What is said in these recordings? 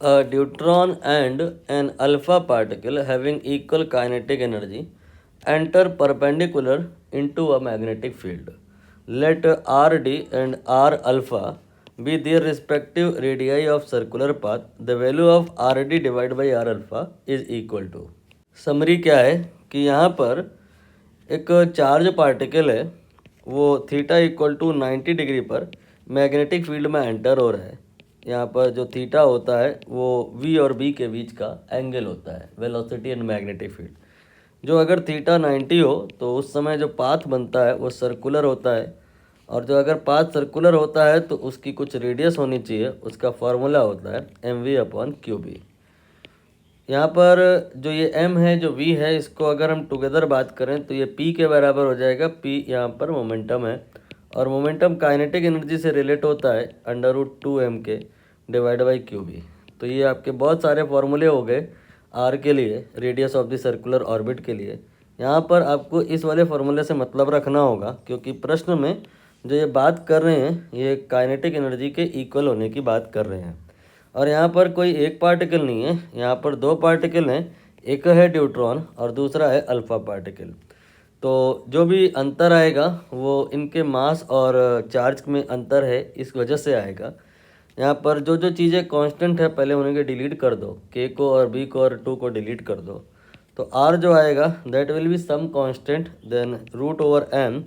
A deuteron and an alpha particle having equal kinetic energy enter perpendicular into a magnetic field. Let Rd and R alpha be their respective radii of circular path. The value of Rd divided by R alpha is equal to. Summary क्या है कि यहाँ पर एक charge particle है, वो theta equal to 90 degree पर magnetic field में एंटर हो रहा है। यहाँ पर जो थीटा होता है वो वी और बी के बीच का एंगल होता है, वेलोसिटी एंड मैग्नेटिक फील्ड। जो अगर थीटा 90 हो तो उस समय जो पाथ बनता है वो सर्कुलर होता है, और जो अगर पाथ सर्कुलर होता है तो उसकी कुछ रेडियस होनी चाहिए, उसका फॉर्मूला होता है mv/qb। यहाँ पर जो ये m है, जो v है, इसको अगर हम टुगेदर बात करें तो ये p के बराबर हो जाएगा। p यहाँ पर मोमेंटम है, और मोमेंटम काइनेटिक एनर्जी से रिलेट होता है √2m के डिवाइड बाई qb। तो ये आपके बहुत सारे फॉर्मूले हो गए r के लिए, radius of the circular orbit के लिए। यहाँ पर आपको इस वाले फॉर्मूले से मतलब रखना होगा, क्योंकि प्रश्न में जो ये बात कर रहे हैं ये काइनेटिक एनर्जी के इक्वल होने की बात कर रहे हैं। और यहाँ पर कोई एक पार्टिकल नहीं है, यहाँ पर दो पार्टिकल हैं, एक है ड्यूट्रॉन और दूसरा है अल्फा पार्टिकल। तो जो भी अंतर आएगा वो इनके मास और चार्ज में अंतर है, इस वजह से आएगा। यहाँ पर जो जो चीज़ें कांस्टेंट है पहले उन्हें डिलीट कर दो, के को और बी को और 2 को डिलीट कर दो, तो आर जो आएगा that will be some constant then √m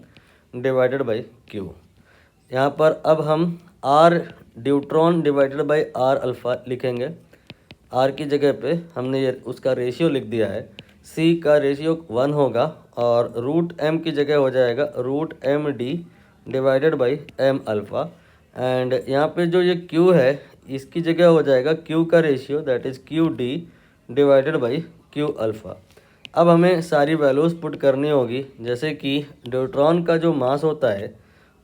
divided by Q. यहाँ पर अब हम R deuteron divided by R alpha लिखेंगे। आर की जगह पे हमने ये उसका रेशियो लिख दिया है, सी का रेशियो 1 होगा, और √m की जगह हो जाएगा √md divided by m alpha. And यहाँ पे जो ये q है इसकी जगह हो जाएगा q का ratio that is qd divided by q alpha. अब हमें सारी वैल्यूज़ पुट करनी होगी, जैसे कि ड्यूट्रॉन का जो मास होता है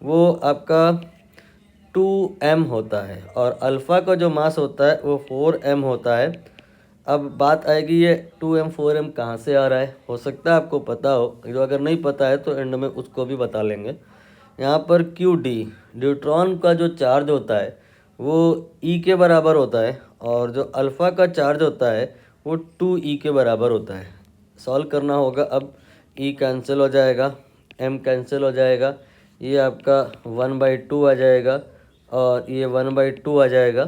वो आपका 2m होता है, और अल्फ़ा का जो मास होता है वो 4m होता है। अब बात आएगी ये 2m 4m कहाँ से आ रहा है, हो सकता है आपको पता हो, जो अगर नहीं पता है तो एंड में उसको भी बता लेंगे। यहाँ पर qd ड्यूट्रॉन का जो चार्ज होता है वो e के बराबर होता है, और जो अल्फ़ा का चार्ज होता है वो 2e के बराबर होता है। सॉल्व करना होगा। अब e कैंसिल हो जाएगा, m कैंसिल हो जाएगा, ये आपका 1/2 आ जाएगा, और ये 1/2 आ जाएगा।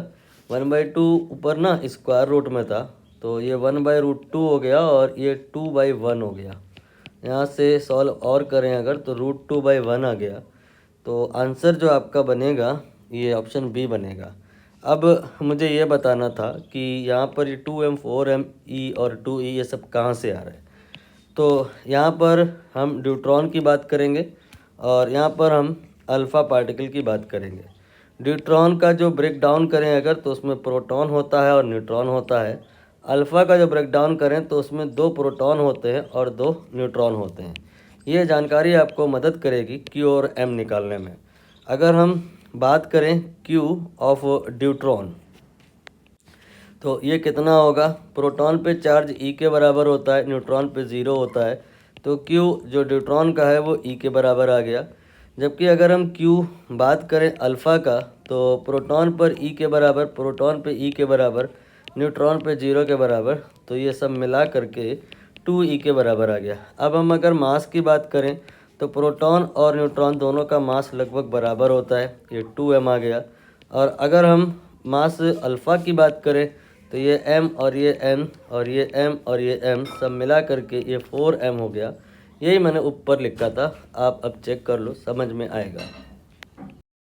1/2 ऊपर ना स्क्वायर रूट में था, तो ये 1/√2 हो गया, और ये 2/1 हो गया। यहाँ से सॉल्व और करें अगर तो √2/1 आ गया। तो आंसर जो आपका बनेगा ये ऑप्शन बी बनेगा। अब मुझे ये बताना था कि यहाँ पर ये 2m 4m e और 2e ये सब कहाँ से आ रहा है। तो यहाँ पर हम ड्यूट्रॉन की बात करेंगे, और यहाँ पर हम अल्फ़ा पार्टिकल की बात करेंगे। ड्यूट्रॉन का जो ब्रेक डाउन करें अगर तो उसमें प्रोटॉन होता है और न्यूट्रॉन होता है। अल्फ़ा का जो ब्रेक डाउन करें तो उसमें 2 प्रोटॉन होते हैं और 2 न्यूट्रॉन होते हैं। ये जानकारी आपको मदद करेगी Q और M निकालने में। अगर हम बात करें Q ऑफ ड्यूट्रॉन तो ये कितना होगा, प्रोटॉन पे चार्ज E के बराबर होता है, न्यूट्रॉन पे 0 होता है, तो Q जो ड्यूट्रॉन का है वो E के बराबर आ गया। जबकि अगर हम Q बात करें अल्फ़ा का तो प्रोटॉन पर E के बराबर, प्रोटॉन पे E के बराबर, न्यूट्रॉन पे 0 के बराबर, तो ये सब मिला करके 2E के बराबर आ गया। अब हम अगर मास की बात करें तो प्रोटॉन और न्यूट्रॉन दोनों का मास लगभग बराबर होता है, ये 2m आ गया। और अगर हम मास अल्फ़ा की बात करें तो ये m और ये n और ये m और ये m सब मिला करके ये 4m हो गया। यही मैंने ऊपर लिखा था, आप अब चेक कर लो, समझ में आएगा।